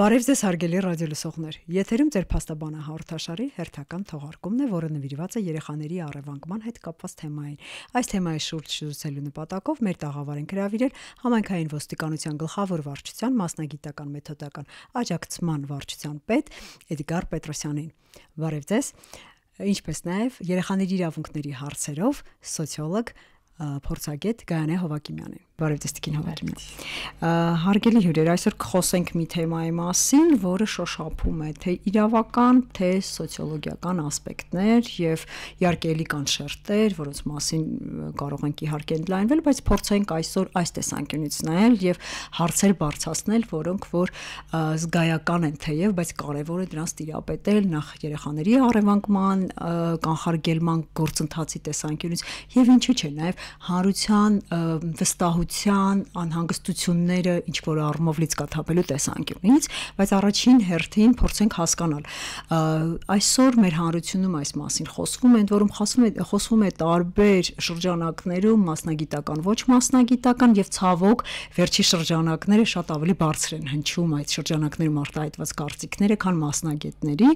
Բարև ձեզ հարգելի ռադիոլսողներ։ Եթերում ձեր փաստաբանը հաղորդաշարի հերթական թողարկումն է, որը նվիրված է երեխաների առևանգման հետ կապված թեմային։ Այս թեմայի շուրջ զրուցելու նպատակով մեր տաղավար են հրավիրել համայնքային ոստիկանության գլխավոր վարչության մասնագիտական մեթոդական աջակցման վարչության պետ Էդգար Պետրոսյանին։ Բարև ձեզ, ինչպես նաև երեխաների իրավունքների հարցերով սոցիոլոգ փորձագետ Գայանե Հովակիմյանին։ Բարև ձեզ Տիկին Հովակիմյան։ Հարգելի հյուրեր, այսօր կխոսենք մի թեմայի մասին, որը շոշափում է թե իրավական, թե սոցիոլոգիական ասպեկտներ եւ իհարկե էլի կան շերտեր, որոնց մասին կարող ենք իհարկե ընդլայնվել, բայց փորձենք այսօր այս տեսանկյունից նայել եւ հարցեր բարձրացնել, որոնք որ զգայական են թեև, բայց կարեւոր է դրանց տիրապետել նախ երեխաների առևանգման, կանխարգելման գործընթացի տեսանկյունից եւ ինչու՞ չէ նաեւ հանրության վստահության անհանգստությունները ինչ որ առումով լիցքաթափելու տեսանկյունից, բայց առաջին հերթին փորձենք հասկանալ այսօր մեր հանրությունում այս մասին խոսվում է, ընդ որում խոսվում է տարբեր շրջանակներում մասնագիտական, ոչ մասնագիտական եւ ցավոք վերջի շրջանակները շատ ավելի բարձր են հնչում այդ շրջանակներում արտահայտված կարծիքները, քան մասնագետների։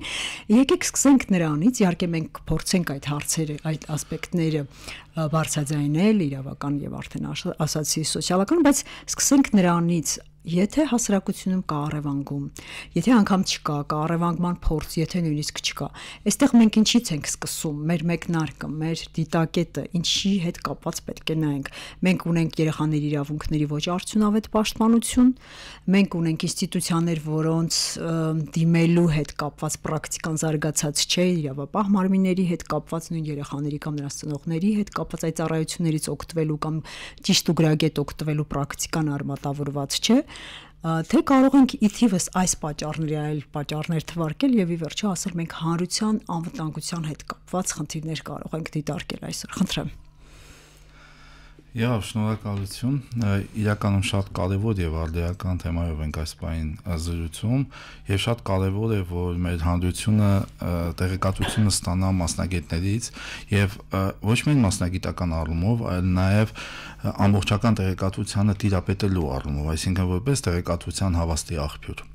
Եկեք սկսենք նրանից, իհարկե մենք փորձենք այդ հարցերը, այդ ասպեկտները բարձրաձայնել իրավական եւ արդեն ասացի սոցիալական, բայց սկսենք նրանից, եթե հասարակությունում կա առևանգում, եթե անգամ չկա, կա առևանգման փորձ, եթե նույնիսկ չկա, այստեղ մենք ինչից ենք սկսում, մեր մեկնարկը, մեր դիտակետը, ինչի հետ կապված պետք է նայենք։ Մենք ունենք երեխաների իրավունքների ոչ արդյունավետ պաշտպանություն, մենք ունենք ինստիտուցիաներ, որոնց դիմելու հետ կապված պրակտիկան զարգացած չէ, իրավապահ մարմինների հետ կապված, նույն երեխաների կամ նրանց ծնողների հետ կապված այդ ծառայություններից օգտվելու կամ ճիշտ ու գրագետ օգտվելու պրակտիկան արմատավորված չէ, թե կարող ենք իթիվս այս պատճառների այլ պատճառներ թվարկել եւ ի վերջո ասել մենք հանրության անվտանգության հետ կապված խնդիրներ կարող ենք դիտարկել այսօր։ Խնդրեմ։ Շնորհակալություն։ Իրականում շատ կարևոր եւ արդիական թեմայով ենք այս պահին զրուցում եւ շատ կարևոր է, որ մեր հանրությունը տեղեկատվությունը ստանա մասնագետներից եւ ոչ միայն մասնագիտական առումով, այլ նաեւ ամբողջական տեղեկատվությանը տիրապետելու առումով, այսինքն որպես տեղեկատվության հավաստի աղբյուր։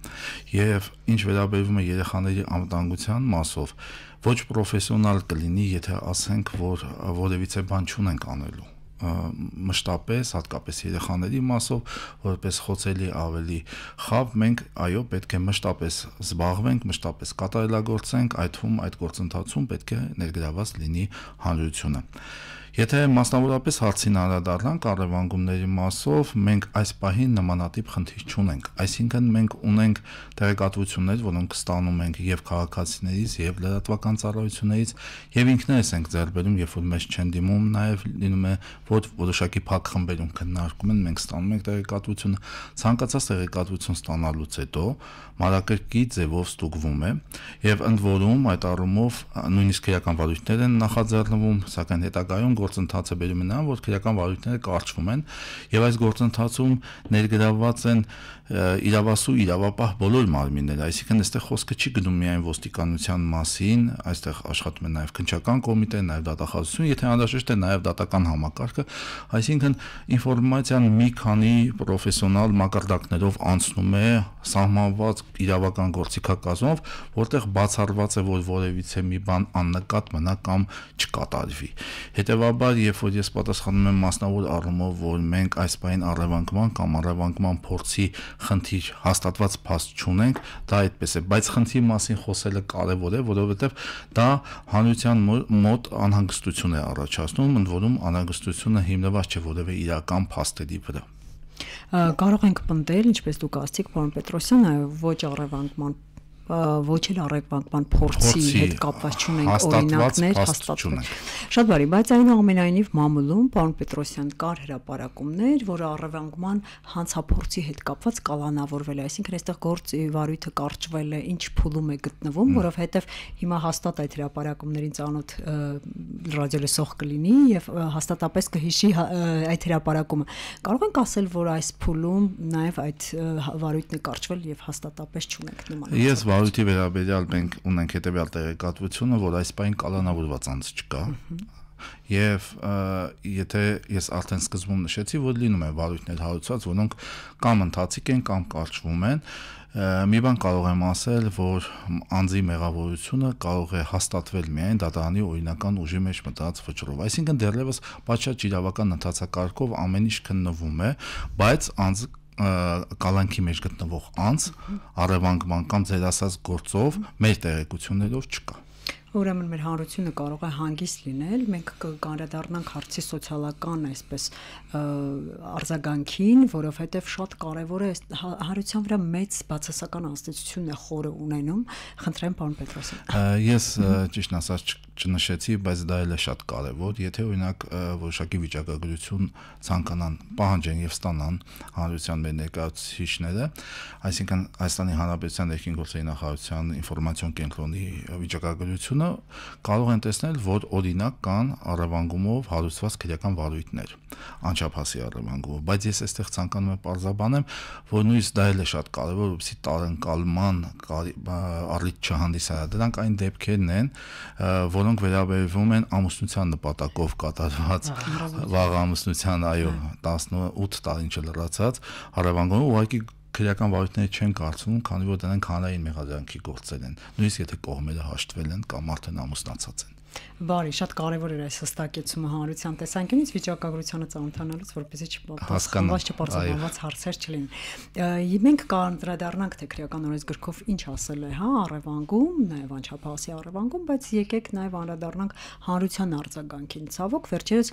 Եվ ինչ վերաբերում է երեխաների անվտանգության մասով, ոչ պրոֆեսիոնալ կլինի, եթե ասենք, որ որևիցե բան չունենք անելու մշտապես, հատկապես երեխաների մասով, որպես խոցելի ավելի խավ, մենք այո պետք է մշտապես զբաղվենք, մշտապես կատարելագործենք, այդ գործընթացում պետք է ներգրաված լինի հանրությունը։ Եթե մասնավորապես հարցին անդրադառնանք առևանգումների մասով, մենք այս պահին նմանատիպ խնդիր չունենք, այսինքն մենք ունենք տեղեկատվություններ, որոնք ստանում ենք եւ քաղաքացիներից, եւ լրատվական ծառայություններից, եւ ինքներս ենք ձեռք բերում, երբ որ մեզ չեն դիմում, նաեւ լինում է, որ որոշակի փակ խմբերում քննարկում են, մենք ստանում ենք տեղեկատվությունը, ցանկացած տեղեկատվություն ստանալուց հետո մանրակրկիտ ձևով ստուգվում է եւ ընդ որում այդ առումով նույնիսկ քրեական վարույթներ են նախաձեռնվում, սակայն հետագայում գործընթացը բերում է նրան, որ քրեական վարույթները կարճվում են եւ այս գործընթացում ներգրավված են իրավասու իրավապահ բոլոր մարմինները, այսինքն այստեղ խոսքը չի գնում միայն ոստիկանության մասին, այստեղ աշխատում է նաեւ քննչական կոմիտեն, նաեւ դատախազություն, եթե անհրաժեշտ է նաեւ դատական համակարգը, այսինքն ինֆորմացիան մի քանի պրոֆեսիոնալ մակարդակներով անցնում է սահմանված իրավական գործիքակազմով, որտեղ բացառված է, որ որևիցե մի բան աննկատ մնա կամ չկատարվի։ Հետևաբար, երբ որ ես պատասխանում եմ մասնավոր առումով, որ մենք այս պահին առևանգման կամ առևանգման փորձի խնդիր հաստատված փաստ չունենք, դա այդպես է, բայց խնդրի մասին խոսելը կարևոր է, որովհետև դա հանրության մոտ անհանգստություն է առաջացնում, ընդ որում անհանգստությունը հիմնված չէ որևէ իրական փաստերի վրա։ Կարող ենք պնդել, ինչպես դուք ասացիք, պարոն Պետրոսյան, ոչ առևանգման ոչ էլ առևանգման փորձի հետ կապված չունենք օրինակներ հաստատված։ Շատ բարի, բայց այնուամենայնիվ մամուլում, պարոն Պետրոսյան, կար հրապարակումներ, որ առևանգման հանցափորձի հետ կապված կալանավորվել է, այսինքն այստեղ գործի վարույթը կարճվել է, ինչ փուլում է գտնվում, որովհետև հիմա հաստատ այդ հրապարակումներին ծանոթ ռադիոլսող կլինի եւ հաստատապես կհիշի այդ հրապարակումը։ Կարող ենք ասել, որ այս փուլում նաեւ այդ վարույթն է կարճվել եւ հաստատապես չունենք նման։ Վարույթի վերաբերյալ մենք ունենք հետևյալ տեղեկատվությունը, որ այս պահին կալանավորված անձ չկա։ Եվ եթե ես արդեն սկզբում նշեցի, որ լինում է վարույթներ հարուցված, որոնք կամ ընթացիկ են, կամ կարճվում են, Մի բան կարող եմ ասել, որ անձի մեղավորությունը կարող է հաստատվել միայն դատարանի օրինական ուժի մեջ մտած վճռով։ Այսինքն դեռևս պատշաճ իրավական ընթացակարգով ամեն ինչ քննվում է, բայց անձը կալանքի մեջ գտնվող անձ առևանգման կամ ձեր ասած գործով մեր տեղեկություններով չկա։ Ուրեմն մեր հանրությունը կարող է հանգիստ լինել, մենք կանդրադառնանք հարցի սոցիալական այսպես արձագանքին, որովհետև շատ կարևոր է հանրության վրա մեծ բացասական ազդեցություն է խորը ունենում։ Խնդրեմ, պարոն Պետրոսյան։ Ես ճիշտ ասած չնշեցի, բայց դա էլ է շատ կարևոր, եթե օրինակ որոշակի վիճակագրություն ցանկանան պահանջեն եւ ստանան հանրության մեր ներկայացուցիչները, այսինքն Հայաստանի Հանրապետության ներքին գործերի նախարարության ինֆորմացիոն կենտրոնի վիճակագրությունը կարող են տեսնել, որ օրինակ կան առևանգումով հարուցված քրեական վարույթներ, անչափահասի առևանգումով, բայց ես այստեղ ցանկանում եմ պարզաբանեմ, որ նույնիսկ դա էլ է շատ կարևոր, որպեսզի տարընկալման առիթ չհանդիսանա։ Դրանք այն դեպքերն են, որոնք վերաբերվում են ամուսնության նպատակով կատարված վաղ ամուսնության, այո, 18 տարին չլրացած առևանգումը, ուղղակի քրեական վարույթները չեն կարծվում, քանի որ դրանք հանրային մեղադրանքի գործեր են, նույնիսկ եթե կողմերը հաշտվել են կամ արդեն ամուսնացած են։ Բարի, շատ կարևոր էր այս հստակեցումը հանրության տեսանկյունից վիճակագրությանը ծանոթանալուց, որպեսզի չպատասխանված չպարզաբանված հարցեր չլինեն։ Մենք կանդրադառնանք թե քրեական օրենսգրքով ինչ ասել է, առևանգում, նաև անչափահասի առևանգում, բայց եկեք նաև անդրադառնանք հանրության արձագանքին։ Ցավոք, վերջերս,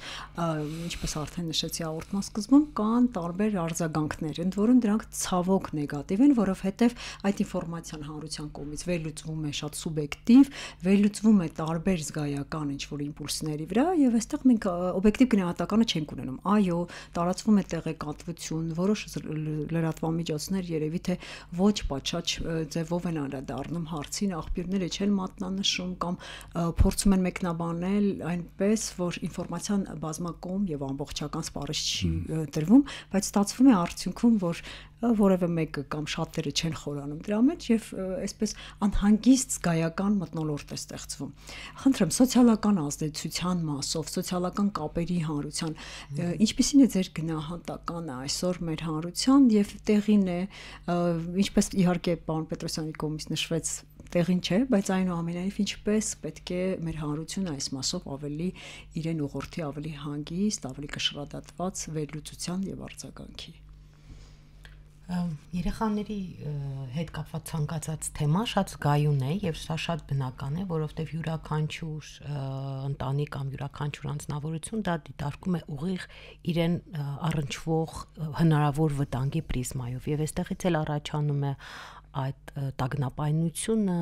ինչպես արդեն նշեցի հաղորդման սկզբում, կան տարբեր արձագանքներ, ընդ որում դրանք ցավոք նեգատիվ են, որովհետև այդ ինֆորմացիան հանրության կողմից վերլուծվում է շատ սուբյեկտիվ, վերլուծվում է տարբեր զգայական ինչ-որ իմպուլսների վրա եւ այստեղ մենք օբյեկտիվ գնահատականը չենք ունենում։ Այո, տարածվում է տեղեկատվություն, որոշ լրատվամիջոցներ երևի թե ոչ պատշաճ ձևով են անդրադառնում հարցին, աղբյուրները չեն մատնանշում կամ փորձում են մեկնաբանել այնպես, որ ինֆորմացիան բազմակողմ եւ ամբողջական սպառիչ չի տրվում, բայց ստացվում է արդյունքում, որ որևէ մեկը կամ շատերը չեն խորանում դրա մեջ եւ այսպես անհանգիստ զգայական մթնոլորտ է ստեղծվում։ Խնդրեմ, սոցիալական ազդեցության մասով, սոցիալական կապերի հանրության, ինչպիսին է ձեր գնահատականը այսօր մեր հանրության եւ տեղին է, ինչպես իհարկե պարոն Պետրոսյանի կողմից նշվեց, տեղին չէ, բայց այնուամենայնիվ ինչպես պետք է մեր հանրությունը այս մասով ավելի իրեն ուղղորդի, ավելի հանգիստ, ավելի կշռադատված վերլուծության եւ արձագանքի։ Երեխաների հետ կապված ցանկացած թեմա շատ զգայուն է եւ սա շատ բնական է, որովհետեւ յուրաքանչյուր ընտանիք կամ յուրաքանչյուր անձնավորություն դա դիտարկում է ուղիղ իրեն առնչվող հնարավոր վտանգի պրիզմայով եւ այստեղից էլ առաջանում է այդ տագնապայնությունը,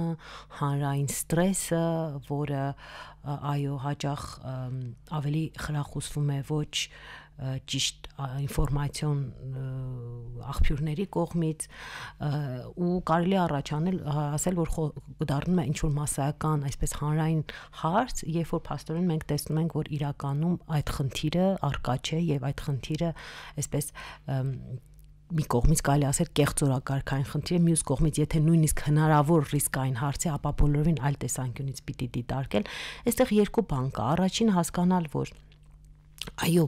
հանրային ստրեսը, որը այո հաճախ ավելի խրախուսվում է ոչ ճիշտ ինֆորմացիոն աղբյուրների կողմից ու կարելի առաջանել ասել, որ դառնում է ինչ-որ մասսայական, այսպես հանրային հարց, երբ որ փաստորեն մենք տեսնում ենք, որ իրականում այդ խնդիրը առկա չէ եւ այդ խնդիրը այսպես մի կողմից կարելի ասել կեղծորակարգային խնդիր է, մյուս կողմից եթե նույնիսկ հնարավոր ռիսկային հարց է, ապա բոլորովին այլ տեսանկյունից պիտի դիտարկել։ Այստեղ երկու բան կա։ Առաջին հասկանալ, որ այո,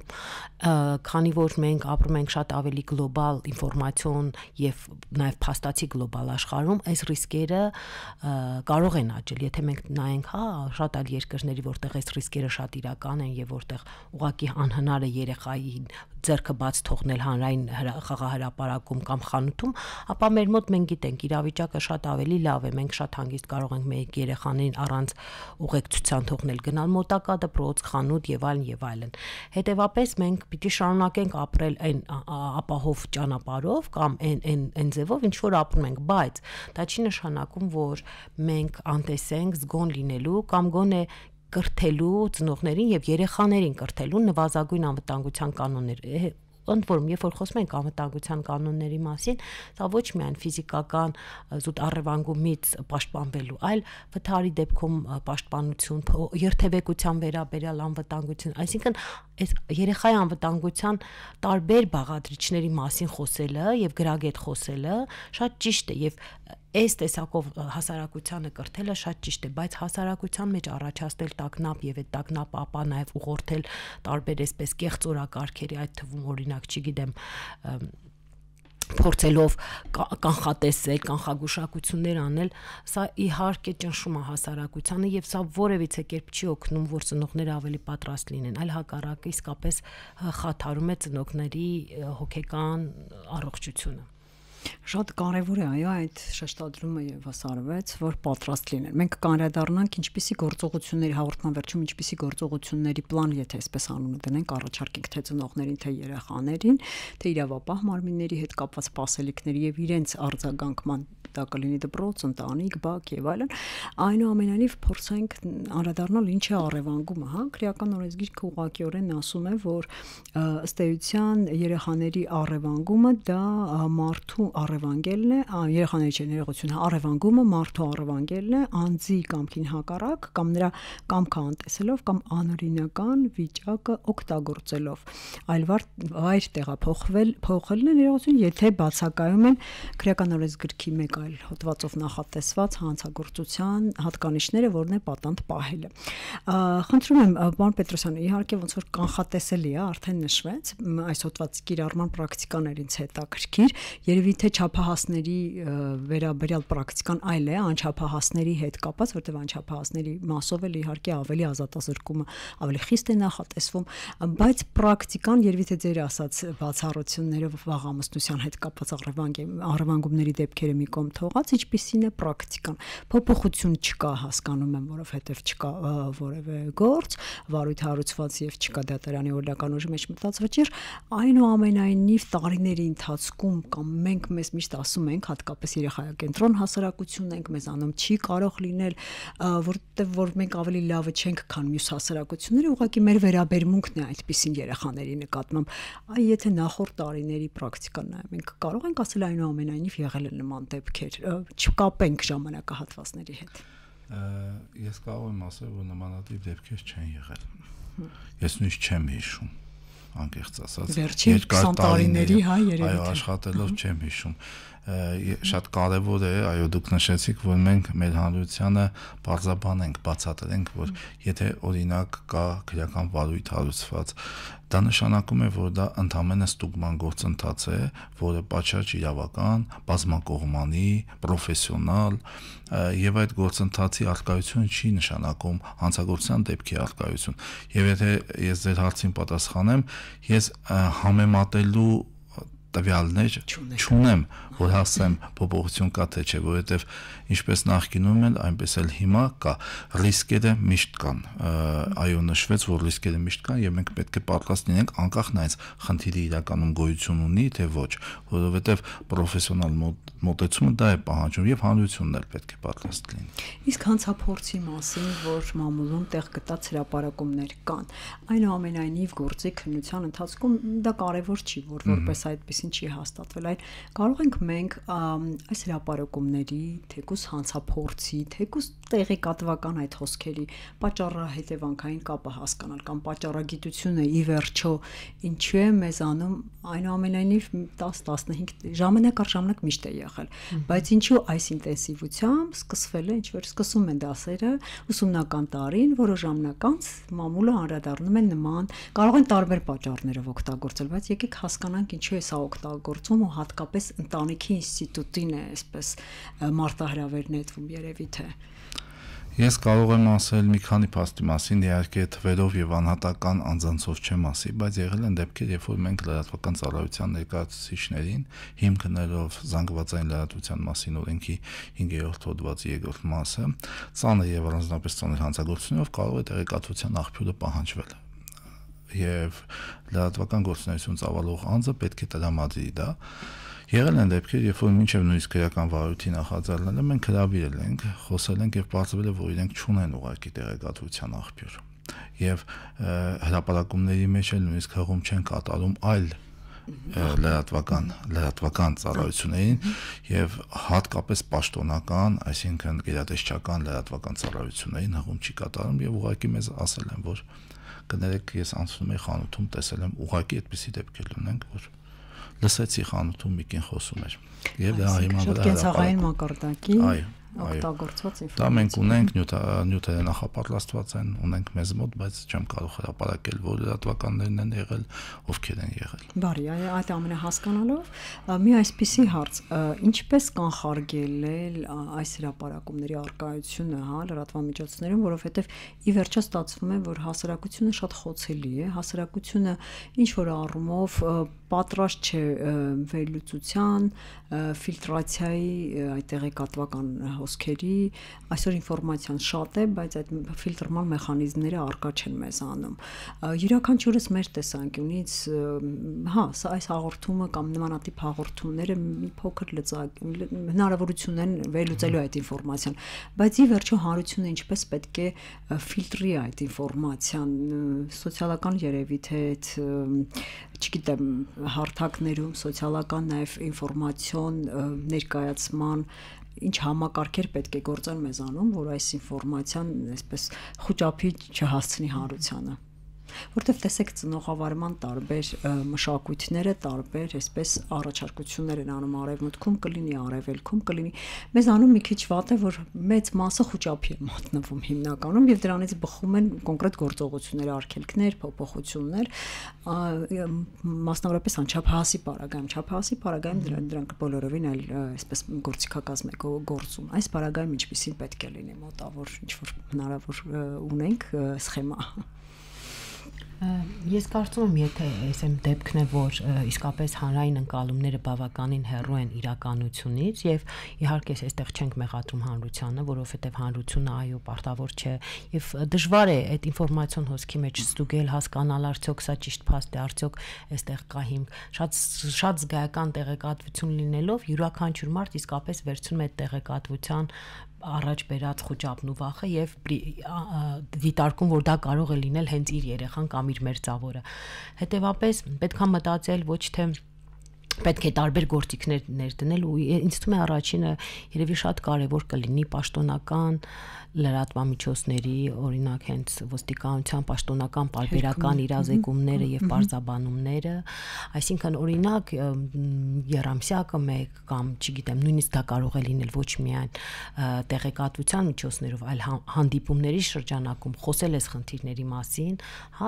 քանի որ մենք ապրում ենք շատ ավելի գլոբալ ինֆորմացիոն եւ նաեւ փաստացի գլոբալ աշխարհում, այս ռիսկերը կարող են աճել, եթե մենք նայենք, շատ այլ երկրների, որտեղ այս ռիսկերը շատ իրական են եւ որտեղ ուղղակի անհնար է երեխային ձեռքը բաց թողնել հանրային խաղահրապարակում կամ խանութում, ապա մեր մոտ մենք գիտենք իրավիճակը շատ ավելի լավ է, մենք շատ հանգիստ կարող ենք մեր երեխաներին առանց ուղեկցության թողնել գնալ մոտակա դպրոց, խանութ եւ այլն եւ այլն։ Հետևաբար մենք պիտի շարունակենք ապրել այն ապահով ճանապարհով կամ այն ձևով, ինչ որ ապրում ենք, բայց դա չի նշանակում, որ մենք անտեսենք զգոն լինելու կամ գոնե կրթելու ծնողներին եւ երեխաներին կրթելու նվազագույն անվտանգության կանոններ։ Ընդ որում, երբ որ խոսում ենք անվտանգության կանոնների մասին, դա ոչ միայն ֆիզիկական զուտ առևանգումից պաշտպանվելու, այլ վթարի դեպքում պաշտպանություն, երթևեկության վերաբերյալ անվտանգություն, այսինքն այս երեխայի անվտանգության տարբեր բաղադրիչների մասին խոսելը եւ գրագետ խոսելը շատ ճիշտ է եւ այս տեսակով հասարակությանը կրթելը շատ ճիշտ է, բայց հասարակության մեջ առաջացնել տագնապ եւ այդ տագնապը ապա նաեւ ուղղորդել տարբեր այսպես կեղծորակարգերի, այդ թվում օրինակ, չգիտեմ, փորձելով կանխատեսել, կանխագուշակություններ անել, սա իհարկե ճնշում է հասարակությանը եւ սա որևիցե կերպ չի օգնում, որ ծնողները ավելի պատրաստ լինեն, այլ հակառակը իսկապես խաթարում է ծնողների հոգեկան առողջությունը։ Շատ կարևոր է այո այդ շեշտադրումը եւս արվեց, որ պատրաստ լինեն։ Մենք կանրադառնանք ինչպիսի գործողությունների հաղորդման վերջում ինչպիսի գործողությունների պլան, եթե այսպես անունը դնենք, առաջարկենք թե ծնողներին, թե երեխաներին, թե իրավապահ մարմինների հետ կապված սպասելիքների եւ իրենց արձագանքման դա կլինի դպրոց, ընտանիք, բակ եւ այլն, այնուամենայնիվ փորձենք անդրադառնալ ինչ է առևանգումը, հա, քրեական օրենսգիրքը ուղղակիորեն ասում է, որ ըստ էության երեխաների առևանգումը դա մարդու առևանգելն է, երեխաների չէ, ներողություն, առևանգումը մարդու առևանգելն է, անձի կամքին հակառակ կամ նրա կամքը անտեսելով կամ անօրինական վիճակը օգտագործելով, այլ վայր տեղափոխելն է, ներողություն, եթե բացակայում են քրեական օրենսգրքի մեկ այլ հոդվածով նախատեսված հանցագործության հատկանիշները, որն է պատանդ պահելը։ Խնդրում եմ, պարոն Պետրոսյան, իհարկե ոնց որ կանխատեսելի է, արդեն նշվեց, այս հոդվածի կիրառման պրակտիկաներ ինձ հետաքրքիր, երևի թե չափահասների վերաբերյալ պրակտիկան այլ է, անչափահասների հետ կապված, որտեղ անչափահասների մասով էլ իհարկե ավելի ազատազրկումը ավելի խիստ է նախատեսվում, բայց պրակտիկան երևի թե ձեր ասած բացառությունները վաղամսնության հետ կապված առևանգումների դեպքերը մի կողմ թողած, ինչպիսին է պրակտիկան։ Փոփոխություն չկա, հասկանում եմ, որովհետև չկա որևէ գործ, վարույթ հարուցված եւ չկա դատարանի օրինական ուժի մեջ մտած վճիռ, այնուամենայնիվ տարիների ընթացքում կամ մենք մեզ միշտ ասում ենք, հատկապես երեխայակենտրոն հասարակությունն ենք, մեզանում չի կարող լինել, որտեղ որ մենք ավելի լավը չենք, քան մյուս հասարակությունները, ուղղակի մեր վերաբերմունքն է այդպիսին երեխաների նկատմամբ։ Այ եթե նախորդ տարիների պրակտիկան նայենք, մենք կարող ենք ասել այնուամենայնիվ եղել են նման դեպքեր, չկապենք ժամանակահատվածների հետ։ Ես կարող եմ ասել, որ նմանատիպ դեպքեր չեն եղել։ Ես նույնիսկ չեմ հիշում, անկեղծ ասած, վերջին 20 տարիների հայ երևի։ Այո, աշխատելով չեմ հիշում։ Շատ կարևոր է, այո, դուք նշեցիք, որ մենք մեր հանրությանը բարձրաբանենք, բացատրենք, որ եթե օրինակ կա քրեական վարույթ հարուցված, դա նշանակում է, որ դա ընդհանրապես ստուգման գործընթաց է, որը պատշաճ իրավական, բազմակողմանի, պրոֆեսիոնալ եւ այդ գործընթացի արկայությունը չի նշանակում հանցագործության դեպքի արկայություն։ Եվ եթե ես ձեր հարցին պատասխանեմ, ես համեմատելու տվյալներ չունեմ, որ հասցեմ փոփոխություն կա թե չէ, որովհետև ինչպես նախկինում են, այնպես էլ հիմա կա, ռիսկերը միշտ կան, այո, նշվեց, որ ռիսկերը միշտ կան եւ մենք պետք է պատրաստ լինենք անկախ նայած խնդիրը իրականում գոյություն ունի թե ոչ, որովհետև պրոֆեսիոնալ մոտեցումը դա է պահանջում եւ հանրությունն էլ պետք է պատրաստ լինի։ Իսկ հանցափորձի մասին, որ մամուլում տեղ գտած հրապարակումներ կան, այնուամենայնիվ գործի քննության ընթացքում դա կարևոր չի, որ որպես այդպեսին չի հաստատվել, այլ կարող ենք մենք այս հրապարակումների, թեկուզ հանցափորձի, թեկուզ տեղեկատվական այդ խոսքերի պատճառահետևանքային կապը հասկանալ կամ պատճառագիտությունը ի վերջո ինչու է մեզանում այնուամենայնիվ 10-15 ժամանակ առ ժամանակ միշտ է եղել, բայց ինչու այս ինտենսիվությամբ սկսվել է, ինչ որ սկսում են դասերը ուսումնական տարին, որոշ ժամանակ անց մամուլը անդրադառնում է նման, կարող են տարբեր պատճառներով օգտագործել, բայց եկեք հասկանանք ինչու է սա օգտագործվում ու հատկապես ընտանիքի ինստիտուտին է այսպես մարտահրավեր նետվում երևի թե։ Ես կարող եմ ասել մի քանի փաստի մասին, իհարկե թվերով եւ անհատական անձանցով չեմ ասի, բայց եղել են դեպքեր, երբ որ մենք լրատվական ծառայության ներկայացուցիչներին հիմք դնելով զանգվածային լրատվության մասին օրենքի 5-րդ հոդվածի 2-րդ մասը, ծանր եւ առանձնապես ծանր հանցագործությունով կարող է տեղեկատվության աղբյուրը պահանջվել։ Եվ լրատվական գործունեություն ծավալող անձը պետք է տրամադրի դա։ Եղել են դեպքեր, երբ որ մինչև նույնիսկ քրեական վարույթի նախաձեռնելը մենք հրավիրել ենք, խոսել ենք եւ պարզվել է, որ իրենք չունեն ուղղակի տեղեկատվության աղբյուր։ Եվ հրապարակումների մեջ էլ նույնիսկ հղում չեն կատարում այլ լրատվական ծառայություններին եւ հատկապես պաշտոնական, այսինքն գերատեսչական լրատվական ծառայություններին հղում չի կատարում եւ ուղղակի մեզ ասել են, որ կներեք ես անցնում եմ խանութում, տեսել եմ ուղղակի այդպիսի դեպքեր ունենք, որ լսեցի խանութում մի կին խոսում էր եւ դա հիմա վրա կենցաղային մակարդակի օգտագործված ինֆորմացիա։ Դա մենք ունենք, նյութերը նախապատրաստված են, ունենք մեզ մոտ, բայց չեմ կարող հրապարակել, որ լրատվականներն են եղել, ովքեր են եղել։ Բարի, այդ ամենը հասկանալով, մի այսպիսի հարց, ինչպես կանխարգելել այս հրապարակումների արկայությունը, լրատվամիջոցներում, որովհետև ի վերջո ստացվում է, որ հասարակությունը շատ խոցելի է, հասարակությունը ինչ որ առումով պատրաստ չէ վերլուծության, ֆիլտրացիայի, այդ տեղեկատվական հոսքերի, այսօր ինֆորմացիան շատ է, բայց այդ ֆիլտրման մեխանիզմները առկա չեն մեզանում։ Յուրաքանչյուրս մեր տեսանկյունից, այս հաղորդումը կամ նմանատիպ հաղորդումները մի փոքր հնարավորություն են վերլուծելու այդ ինֆորմացիան, բայց ի վերջո հանրությունը ինչպես պետք է ֆիլտրի այդ ինֆորմացիան, սոցիալական երևի թե չգիտեմ, հարթակներում, սոցիալական նաև ինֆորմացիոն ներկայացման ինչ համակարգեր պետք է գործեն մեզանում, որ այս ինֆորմացիան այսպես խոճապի չհասցնի հանրությանը։ Որտեվ տեսեք ծնողավարման տարբեր մշակույթները, տարբեր այսպես առաջարկություններ են անում արևմուտքում, կլինի արևելքում, կլինի մեզանում մի քիչ վատ է, որ մեծ մասը խոճապի է մատնվում հիմնականում եւ դրանից բխում են կոնկրետ գործողություններ, արգելքներ, փոփոխություններ, մասնավորապես անչափահասի պարագայում դրանք բոլորովին այլ այսպես գործիքակազմ է գործում։ Այս պարագայում ինչպեսին պետք է լինի մոտավոր, ինչ որ հնարավոր ունենք սխեմա։ Ես կարծում եմ, եթե այսեմ դեպքն է, որ իսկապես հանրային ընկալումները բավականին հեռու են իրականությունից եւ իհարկե այստեղ չենք մեղադրում հանրությանը, որովհետեւ հանրությունը այո պարտավոր չէ եւ դժվար է այդ ինֆորմացիոն հոսքի մեջ ստուգել, հասկանալ արդյոք սա ճիշտ փաստ է, արդյոք այստեղ կա հիմք։ Շատ զգայական տեղեկատվություն լինելով յուրաքանչյուր մարդ իսկապես վերցնում է տեղեկատվության առաջ բերած խոճապն ու վախը եւ դիտարկում, որ դա կարող է լինել հենց իր երեխան կամ իր մերձավորը։ Հետևաբար պետքա մտածել ոչ թե պետք է տարբեր գործիքներ ներդնել ու ինձ թվում է առաջինը երևի շատ կարեւոր կլինի պաշտոնական լրատվամիջոցների, օրինակ հենց ոստիկանության պաշտոնական պարբերական իրազեկումները եւ պարզաբանումները, այսինքն օրինակ երամսյակը մեկ կամ չգիտեմ, նույնիսկ դա կարող է լինել ոչ միայն տեղեկատվության միջոցներով, այլ հանդիպումների շրջանակում խոսել ես խնդիրների մասին,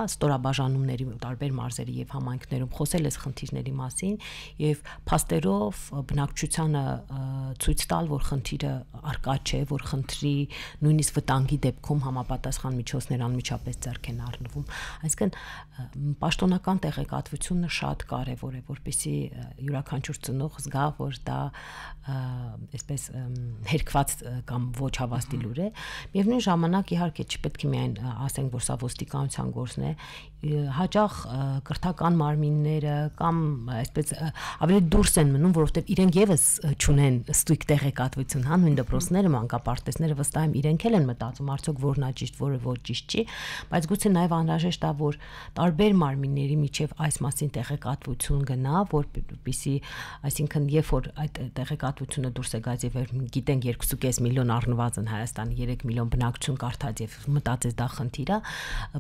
ստորաբաժանումների տարբեր մարզերի եւ համայնքներում խոսել ես խնդիրների մասին եւ փաստերով բնակչությանը ցույց տալ, որ խնդիրը արկա չէ, որ խնդրի նույնիսկ վտանգի դեպքում համապատասխան միջոցներ անմիջապես ձեռք են առնվում։ Այսինքն պաշտոնական տեղեկատվությունը շատ կարևոր է, որպեսզի յուրաքանչյուր ծնող զգա, որ դա այսպես հերկված կամ ոչ հավաստի լուր է։ Միևնույն ժամանակ իհարկե չպետք է միայն ասենք, որ սա ոստիկանության գործն է, հաճախ կրթական մարմինները կամ այսպես ավելի դուրս են մնում, որովհետև իրենք եւս չունեն ստույգ տեղեկատվություն, նույն դպրոցները, մանկապարտեզները վստահ եմ իրենք էլ են մտածում, արդյոք որն է ճիշտ, որը ոչ ճիշտ չի, բայց գուցե նաեւ անհրաժեշտ է, որ տարբեր մարմինների միջև այս մասին տեղեկատվություն գնա, որպեսզի, այսինքն երբ որ այդ տեղեկատվությունը դուրս է գալիս եւ գիտենք 2.5 միլիոն առնվազն Հայաստանի 3 միլիոն բնակչություն կարդաց եւ մտածեց դա խնդիր է,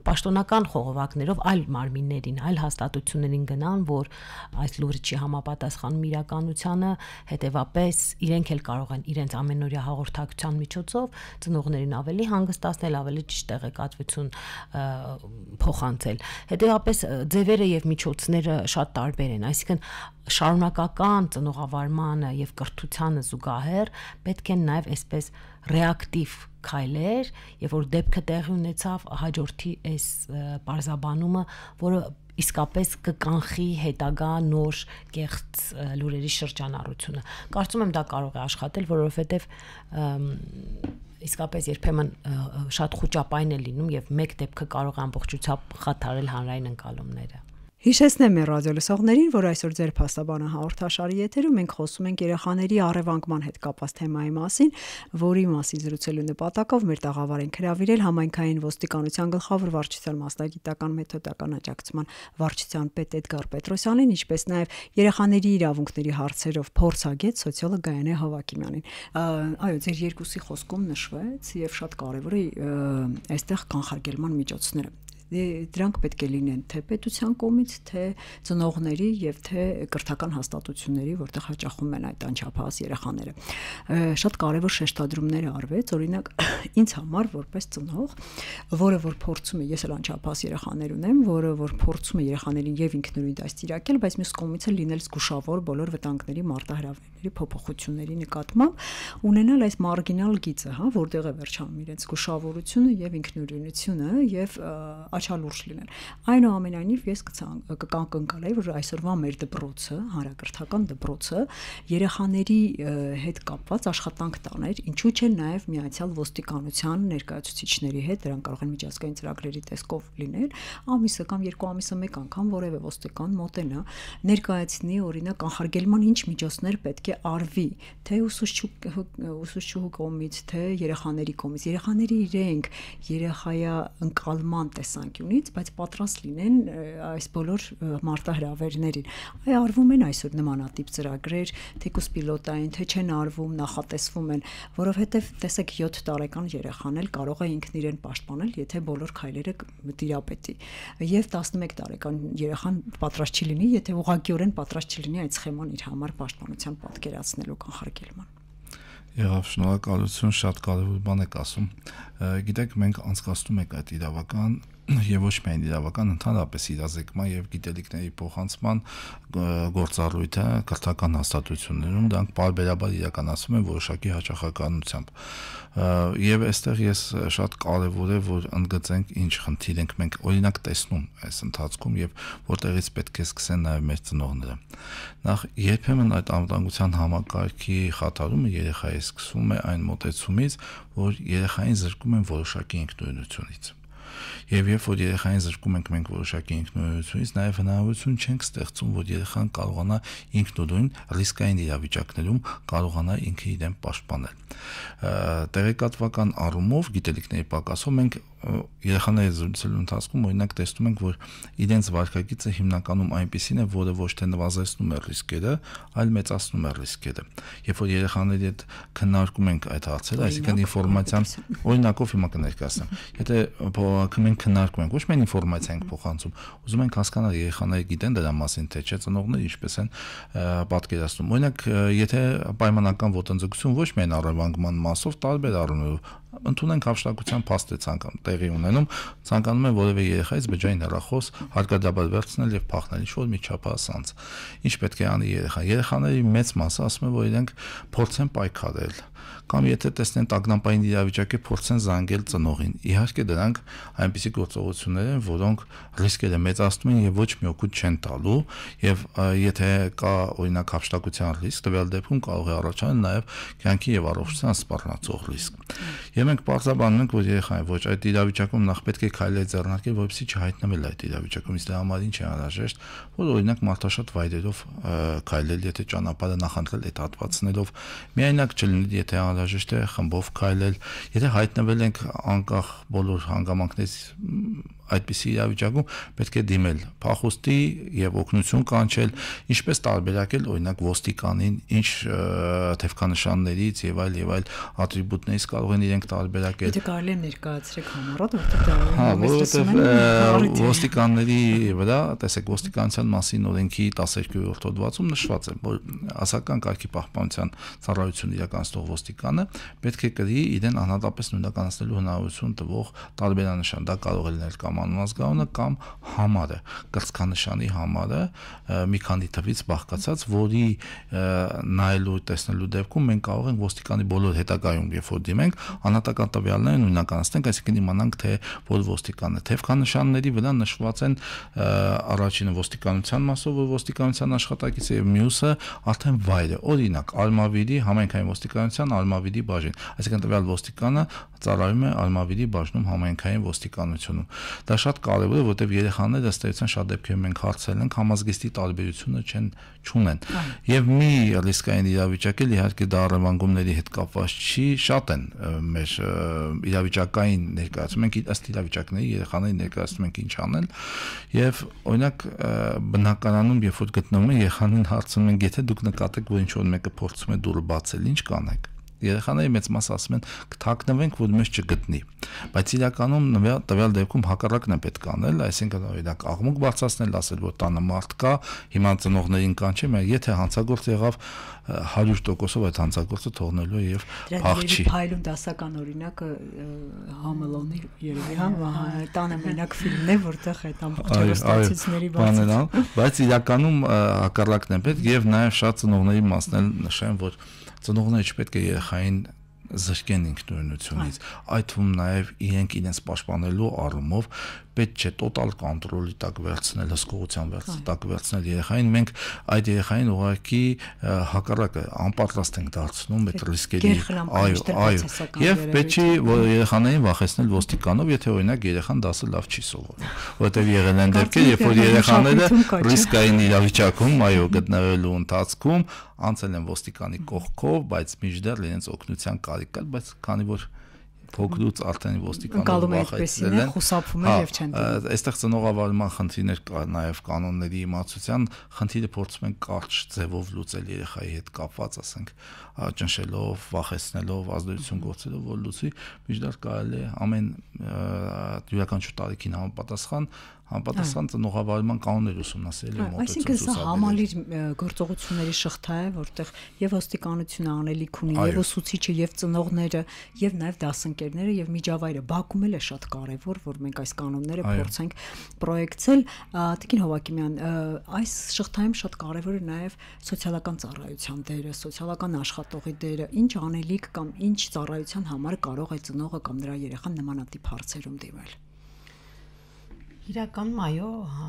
պաշտոնական խողովակներով այլ մարմիններին, այլ հաստատություններին գնան, որ այս լուրը չի համապատասխանում իրականությանը, հետեւապես իրենք էլ կարող են իրենց ամենօրյա հաղորդակցության միջոցով ծնողներին ավելի հանգստացնել, ավելի ճիշտ տեղեկատվություն փոխանցել։ Հետեւապես ձևերը եւ միջոցները շատ տարբեր են, այսինքն շարունակական ծնողավարմանը եւ կրթությանը զուգահեռ պետք է նաեւ այսպես ռեակտիվ քայլեր, եւ որ դեպքը տեղի ունեցավ հաջորդի այս պարզաբանումը, որը իսկապես կկանխի հետագա նոր կեղծ լուրերի շրջանառությունը։ Կարծում եմ դա կարող է աշխատել, որովհետեւ իսկապես երբեմն շատ խոճապային է լինում եւ մեկ դեպքը կարող է ամբողջությամբ խաթարել հանրային ընկալումները։ Հիշեցնեմ մեր ռադիոլսողներին, որ այսօր ձեր փաստաբանը հաղորդաշարի եթերում մենք խոսում ենք երեխաների առևանգման հետ կապված թեմայի մասին, որի մասին զրուցելու նպատակով մեր տաղավար ենք հրավիրել համայնքային ոստիկանության գլխավոր վարչության մասնագիտական մեթոդական աջակցման վարչության պետ Էդգար Պետրոսյանին, ինչպես նաև երեխաների իրավունքների հարցերով փորձագետ սոցիոլոգ Գայանե Հովակիմյանին։ Այո, ձեր երկուսի խոսքում նշվեց եւ շատ կարեւոր է այստեղ կանխարգելման միջոցները։ դրանք պետք է լինեն թե պետության կողմից, թե ծնողների եւ թե կրթական հաստատությունների, որտեղ հաճախում են այդ անչափահաս երեխաները։ Շատ կարևոր շեշտադրումներ արվեց, օրինակ ինձ համար որպես ծնող, որը որ փորձում է, ես էլ անչափահաս երեխաներ ունեմ, որը որ փորձում է երեխաներին եւ ինքնուրույն դաստիարակել, բայց մյուս կողմից էլ լինել զգուշավոր բոլոր վտանգների, մարտահրավերների, փոփոխությունների նկատմամբ, ունենալ այս մարգինալ գիծը, հա, որտեղ է վերջանում իրենց զգուշավորությունը եւ ինքնուրույնությունը եւ աչալուրջ լինել։ Այնուամենայնիվ ես կընկալեի, որ այսօրվա մեր դպրոցը, հանրակրթական դպրոցը երեխաների հետ կապված աշխատանք տաներ, ինչու՞ չէ նաեւ միացյալ ոստիկանության ներկայացուցիչների հետ, դրանք կարող են միջազգային ծրագրերի տեսքով լինել, ամիսը կամ 2 ամիսը մեկ անգամ որևէ ոստիկան մոտենա, ներկայացնի օրինակ կանխարգելման ինչ միջոցներ պետք է արվի, թե ուսուցչուհու կողմից, թե երեխաների կողմից, երեխաների իրենք երեխայա ընկալման տեսանկյունից, բայց պատրաստ լինեն այս բոլոր մարտահրավերներին։ Այ արվում են այսօր նմանատիպ ծրագրեր, թեկուզ պիլոտային, թե չեն արվում, նախատեսվում են, որովհետև տեսեք 7 տարեկան երեխան էլ կարող է ինքն իրեն պաշտպանել, եթե բոլոր քայլերը տիրապետի։ Եվ 11 տարեկան երեխան պատրաստ չի լինի, եթե ուղղակիորեն պատրաստ չի լինի այդ սխեման իր համար պաշտպանության պատկերացնելու կանխարգելման։ Եղավ, շնորհակալություն, շատ կարևոր բան եք ասում։ Գիտեք, մենք անցկացնում ենք այդ իրավական եւ ոչ միայն իրավական, ընդհանրապես իրազեկման եւ գիտելիքների փոխանցման գործառույթը կրթական հաստատություններում, դրանք բարբերաբար իրականացվում են որոշակի հաճախականությամբ։ Եվ այստեղ ես շատ կարևոր է, որ ընդգծենք ինչ խնդիր ենք մենք օրինակ տեսնում այս ընթացքում եւ որտեղից պետք է սկսեն նաեւ մեր ծնողները։ Նախ երբեմն այդ անվտանգության համակարգի խաթարումը երեխայի սկսվում է այն մոտեցումից, որ երեխային զրկում են որոշակի ինքնուրույնությունից։ Եվ երբ որ երեխային զրկում ենք մենք որոշակի ինքնուրույնությունից, նաև հնարավորություն չենք ստեղծում, որ երեխան կարողանա ինքնուրույն ռիսկային իրավիճակներում կարողանա ինքը իրեն պաշտպանել։ Տեղեկատվական առումով գիտելիքների պակասով մենք երեխաների զրուցելու ընթացքում օրինակ տեսնում ենք, որ իրենց վարքագիծը հիմնականում այնպիսին է, որը ոչ թե նվազեցնում է ռիսկերը, այլ մեծացնում է ռիսկերը։ Երբ որ երեխաների հետ քննարկում ենք այդ հարցերը, այսինքն ինֆորմացիան օրինակով հիմա կներկայացնեմ։ Եթե մենք քննարկում ենք, ոչ միայն ինֆորմացիա ենք փոխանցում, ուզում ենք հասկանալ երեխաները գիտեն դրա մասին, թե չէ, ծնողները ինչպես են պատկերացնում։ Օրինակ, եթե պայմանական ոտնձգություն ոչ միայն առևանգման մասով, տարբեր առումներով ընդունենք հափշտակության փաստ է տեղի ունենում, ցանկանում են որևէ երեխայից բջջային հեռախոս հարկադաբար վերցնել եւ փախնել ինչ-որ մի չափահաս անց։ Ինչ պետք է անի երեխան։ Երեխաների մեծ մասը ասում է, որ իրենք փորձեն պայքարել կամ եթե տեսնեն տագնապային իրավիճակ է, փորձեն զանգել ծնողին։ Իհարկե դրանք այնպիսի գործողություններ են, որոնք ռիսկերը մեծացնում են եւ ոչ մի օգուտ չեն տալու, եւ եթե կա օրինակ հափշտակության ռիսկ, տվյալ դեպքում կարող է առաջանալ նաեւ կյանքի եւ առողջության սպառնացող ռիսկ։ Եվ մենք պարզաբանում ենք, որ երեխան ոչ այդ իրավիճակում նախ պետք է քայլեր ձեռնարկել, որպեսզի չհայտնվել այդ իրավիճակում, իսկ դրա համար ինչ է անհրաժեշտ, որ օրինակ մարդաշատ վայրերով քայլել, եթե ճանապարհը նախընտրել այդ հատվածներով, միայնակ չլինի, եթե անհրաժեշտ է խմբով քայլել, եթե հայտնվել ենք անկախ բոլոր հանգամանքներից այդպիսի իրավիճակում պետք է դիմել փախուստի եւ օգնություն կանչել, ինչպես տարբերակել օրինակ ոստիկանին, ինչ թևկանշաններից եւ այլ ատրիբուտներից կարող են իրենք տարբերակել։ Եթե կարելի է ներկայացրեք համառոտ, որտեղ որովհետեւ ոստիկանների վրա, տեսեք, ոստիկանության մասին օրենքի 12-րդ հոդվածում նշված է, որ ասական կարգի պահպանության ծառայություն իրականացնող ոստիկանը պետք է կրի իրեն անհատապես նույնականացնելու հնարավորություն տվող տարբերանշան, դա կարող է լինել կամ անմազգանունը կամ համարը, կրծքանշանի համարը մի քանի թվից բաղկացած, որի նայելու տեսնելու դեպքում մենք կարող ենք ոստիկանի բոլոր հետագայում, երբ որ դիմենք, անհատական տվյալները նույնականացնենք, այսինքն իմանանք, թե որ ոստիկանն է։ Թևկանշանների վրա նշված են առաջինը ոստիկանության մասով, որ ոստիկանության աշխատակից է, եւ մյուսը արդեն վայրը, օրինակ Արմավիրի համայնքային ոստիկանության Արմավիրի բաժին, այսինքն տվյալ ոստիկանը ծառայում է Արմավիրի բաժնում համայնքային ոստիկանությունում։ Դա շատ կարևոր է, որտեղ երեխաները ըստ էության շատ դեպքերում մենք հարցել ենք, համազգեստի տարբերությունը չունեն։ Եվ մի ռիսկային իրավիճակ էլ իհարկե դա առևանգումների հետ կապված չի, շատ են մեր իրավիճակային ներկայացում ենք ըստ իրավիճակների երեխաների ներկայացնում ենք ինչ անել, եւ օրինակ բնակարանում երբ որ գտնվում են երեխաներին հարցնում ենք, եթե դուք նկատեք, որ ինչ որ մեկը փորձում է դուռը բացել, ինչ կանեք։ երեխաների մեծ մասը ասում են կթաքնվենք, որ մեզ չգտնի, բայց իրականում տվյալ դեպքում հակառակն է պետք անել, այսինքն օրինակ աղմուկ բարձրացնել, ասել որ տանը մարդ կա, հիմա ծնողներին կանչի, բայց եթե հանցագործ եղավ 100%-ով այդ հանցագործը թողնելու եւ փախչի։ Փայլուն դասական օրինակը Համելոնի երևի տանը մենակ ֆիլմն է, որտեղ այդ ամբողջերստացիցների բացից, բայց իրականում հակառակն է պետք եւ նաեւ շատ ծնողների մասն էլ նշեն, որ ծնողները չպետք է երեխային զրկեն ինքնուրույնությունից, այդ թվում նաև իրենց պաշտպանելու առումով պետք չէ տոտալ կոնտրոլի տակ վերցնել, հսկողության տակ վերցնել երեխային, մենք այդ երեխային ուղղակի հակառակը անպատրաստ ենք դարձնում այդ ռիսկերի, եւ պետք չի որ երեխաներին վախեցնել ոստիկանով, եթե օրինակ երեխան դասը լավ չի սովորում, որովհետեւ եղել են դեպքեր, երբ որ երեխաները ռիսկային իրավիճակում, գտնվելու ընթացքում անցել են ոստիկանի կողքով, բայց մինչդեռ իրենց օգնության կարիք կար, բայց քանի որ փոքրուց արդեն ոստիկանով վախեցել են, խուսափում են եւ չեն դիմում։ Այստեղ ծնողավարման խնդիրներ կա նաեւ կանոնների իմացության, խնդիրը փորձում են կարճ ձևով լուծել երեխայի հետ կապված, ասենք, ճնշելով, վախեցնելով, ազդեցություն գործելով, որ լուծի, մինչդեռ կարելի է ամեն յուրաքանչյուր տարիքին համապատասխան ծնողավարման կանոններ ուսումնասիրել եւ մոտեցում ցուցաբերել։ Այսինքն սա համալիր գործողությունների շղթա է, որտեղ եւ ոստիկանությունը անելիք ունի, եւ ուսուցիչը, եւ ծնողները, եւ նաեւ դասընկերները եւ միջավայրը Բաքում էլ է շատ կարեւոր, որ մենք այս կանոնները փորձենք պրոյեկցել։ Տիկին Հովակիմյան, այս շղթայում շատ կարեւոր է նաեւ սոցիալական ծառայության դերը, սոցիալական աշխատողի դերը, ինչ անելիք կամ ինչ ծառայության համար կարող է ծնողը կամ նրա երեխան նմանատիպ հարցերում դիմել։ Իրականում այո,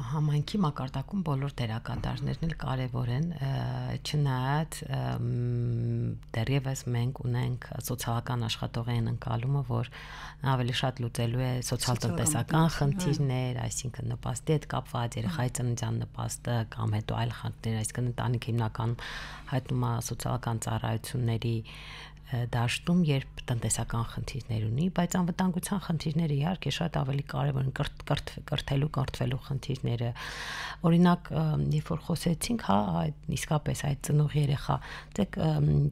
համայնքի մակարդակում բոլոր դերակատարներն էլ կարևոր են, չնայած դեռևս մենք ունենք սոցիալական աշխատողային ընկալումը, որ ավելի շատ լուծելու է սոցիալ-տնտեսական խնդիրներ, այսինքն նպաստի հետ կապված երեխայի ծննդյան նպաստը կամ հետո այլ խնդիրներ, այսինքն ընտանիքը հիմնականում հայտնում է սոցիալական ծառայությունների դաշտում, երբ տնտեսական խնդիրներ ունի, բայց անվտանգության խնդիրները իհարկե շատ ավելի կարևոր են, կրթվելու խնդիրները։ Օրինակ, երբ որ խոսեցինք, իսկապես այդ ծնող երեխա,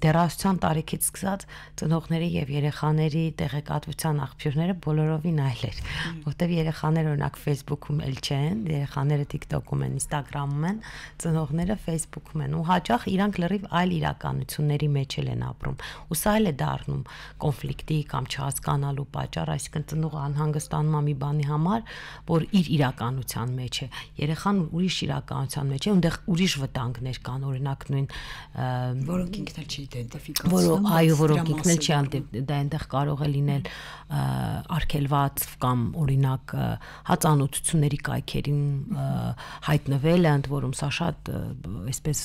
դեռահասության տարիքից սկսած ծնողների եւ երեխաների տեղեկատվության աղբյուրները բոլորովին այլ էր, որտեղ երեխաները օրինակ Facebook-ում էլ չեն, երեխաները TikTok-ում են, Instagram-ում են, ծնողները Facebook-ում են, ու հաճախ իրանք լրիվ այլ իրականությունների մեջ են ապրում։ Այլ է դառնում կոնֆլիկտի կամ չհասկանալու պատճառ, այսինքն ծնողը անհանգստանում է մի բանի համար, որ իր իրականության մեջ է, երեխան ուրիշ իրականության մեջ է, այնտեղ ուրիշ վտանգներ կան, օրինակ նույն որոնք ինքն էլ չի իդենտիֆիկացնում, որոնք ինքն էլ չի, դա այնտեղ կարող է լինել արգելված կամ օրինակ հացանոթությունների կայքերին հայտնվելը, ընդ որում սա շատ այսպես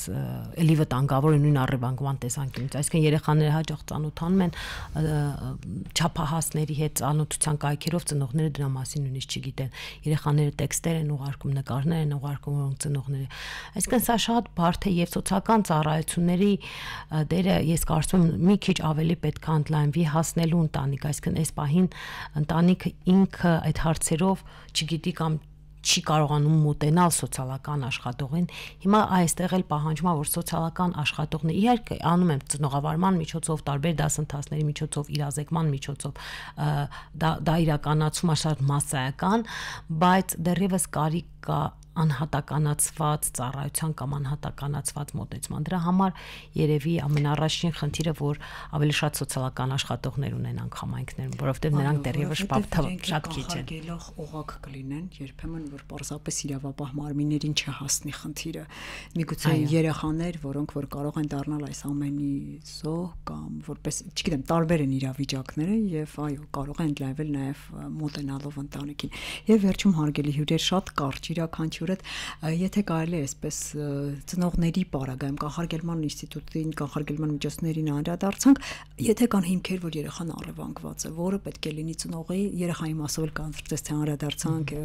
էլի վտանգավոր է նույն առևանգման տեսանկյունից, այսինքն երեխաները հաճախ ծանոթանում են չափահասների հետ ծանոթության կայքերով, ծնողները դրա մասին նույնիսկ չգիտեն, երեխաները տեքստեր են ուղարկում, նկարներ են ուղարկում, որոնք ծնողները, այսինքն սա շատ բարդ է եւ սոցիալական ծառայությունների դերը ես կարծում եմ մի քիչ ավելի պետք է ընդլայնվի հասնելու ընտանիք, այսինքն այս պահին ընտանիքը ինքը այդ հարցերով չգիտի կամ չի կարողանում մոտենալ սոցիալական աշխատողին։ Հիմա այստեղ էլ պահանջում է, որ սոցիալական աշխատողները իհարկե անում են ծնողավարման միջոցով, տարբեր դասընթացների միջոցով, իրազեկման միջոցով, դա իրականացում է շատ մասսայական, բայց դեռևս կարիք կա անհատականացված ծառայության կամ անհատականացված մոտեցման։ Դրա համար երևի ամենառաջին խնդիրը, որ ավելի շատ սոցիալական աշխատողներ ունենանք համայնքներում, որովհետև նրանք դեռևս շատ քիչ են։ Արգելող օղակ կլինեն, երբեմն որ պարզապես իրավապահ մարմիններին չհասնի խնդիրը։ Միգուցե երեխաներ, որոնք որ կարող են դառնալ այս ամենի զոհ կամ որպես, չգիտեմ, տարբեր են իրավիճակները եւ այո, կարող են ընդլայնվել նաեւ մոտենալով ընտանիքին։ Եվ վերջում հարգելի հյուրեր, շատ կարճ յուրաքանչյուր եթե կարելի է այսպես ծնողների պարագայում կանխարգելման ինստիտուտին, կանխարգելման միջոցներին անդրադարձանք, եթե կան հիմքեր, որ երեխան առևանգված է, որը պետք է լինի ծնողի, երեխայի մասով էլ կանցրեց թե անդրադարձանք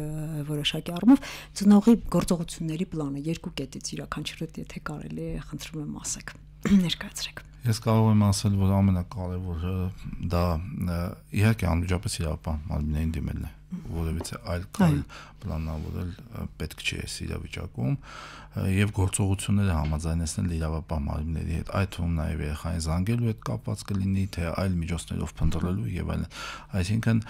որոշակի առումով, ծնողի գործողությունների պլանը երկու կետից յուրաքանչյուրը եթե կարելի է, խնդրում եմ ասեք, ներկայացրեք։ Ես կարող եմ ասել, որ ամենակարևորը դա իհարկե անմիջապես իրավապահ մարմիններին դիմելն է, որևիցե այլ քայլ պլանավորել պետք չի այս իրավիճակում եւ գործողությունները համաձայնեցնել իրավապահ մարմինների հետ, այդ թվում նաեւ երեխային զանգելու հետ կապված կլինի, թե այլ միջոցներով փնտրելու եւ այլն, այսինքն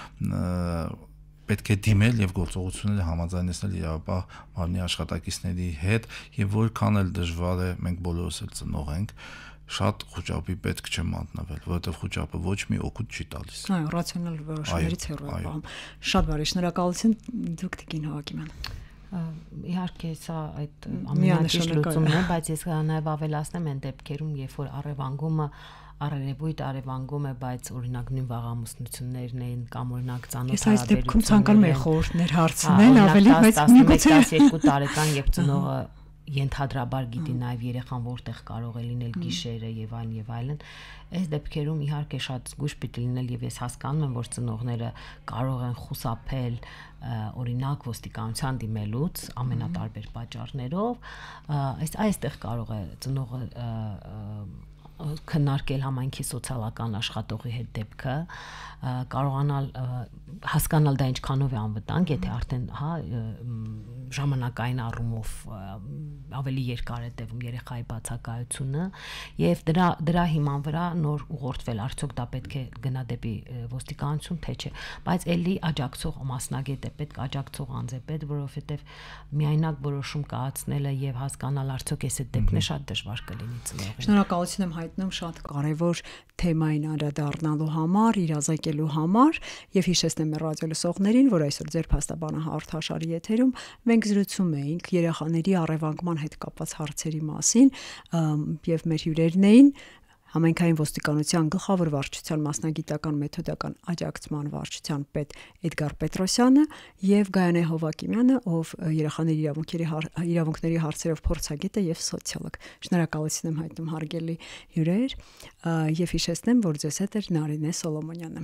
պետք է դիմել եւ գործողությունները համաձայնեցնել իրավապահ մարմնի աշխատակիցների հետ եւ որքան էլ դժվար է, մենք բոլորս էլ ծնող ենք, շատ խոճապի պետք չէ մատնվել, որովհետև խոճապը ոչ մի օգուտ չի տալիս։ Այո, ռացիոնալ որոշումներից հեռու է պահում։ Շատ բարի, շնորհակալություն, դուք Տիկին Հովակիմյան։ Իհարկե սա այդ ամենաճիշտ լուծումն է, բայց ես նաև ավելացնեմ այն դեպքերում, երբ որ առևանգումը առերևույթ առևանգում է, բայց օրինակ նույն վաղամուսնություններն են կամ օրինակ ծանոթ հարաբերություններ։ Ես այս դեպքում ցանկանում եմ խորհուրդներ հարցնել, ավելի բայց միգուցե 12 տարեկան եւ ծնողը ենթադրաբար գիտի նաև երեխան որտեղ կարող է լինել գիշերը եւ այլն, այս դեպքերում իհարկե շատ զգույշ պիտի լինել եւ ես հասկանում եմ, որ ծնողները կարող են խուսափել օրինակ ոստիկանության դիմելուց ամենատարբեր պատճառներով, այստեղ կարող է ծնողը քննարկել համայնքի սոցիալական աշխատողի հետ դեպքը, կարողանալ հասկանալ դա ինչքանով է անվտանգ, եթե արդեն ժամանակային առումով ավելի երկար է տևում երեխայի բացակայությունը եւ դրա հիման վրա նոր ուղղորդվել, արդյոք դա պետք է գնա դեպի ոստիկանություն, թե չէ, բայց էլի աջակցող մասնագետ է պետք, աջակցող անձ է պետք, որովհետեւ միայնակ որոշում կայացնելը եւ հասկանալ արդյոք այս դեպքն է շատ դժվար կլինի ծնողին։ Շնորհակալություն եմ հայտնում շատ կարևոր թեմային անդրադառնալու համար, իրազեկելու համար եւ հիշեցնեմ ռադիոլսողներին, որ այսօր ձեր փաստաբանը հաղորդաշարի եթերում մենք զրուցում էինք երեխաների առևանգման հետ կապված հարցերի մասին եւ մեր հյուրերն էին Համայնքային ոստիկանության գլխավոր վարչության մասնագիտական մեթոդական աջակցման վարչության պետ Էդգար Պետրոսյանը եւ Գայանե Հովակիմյանը, ով երեխաների իրավունքների հարցերով փորձագետ է եւ սոցիոլոգ։ Շնորհակալություն եմ հայտնում հարգելի հյուրեր եւ հիշեցնեմ, որ ձեզ հետ է Նարինե Սոլոմոնյանը։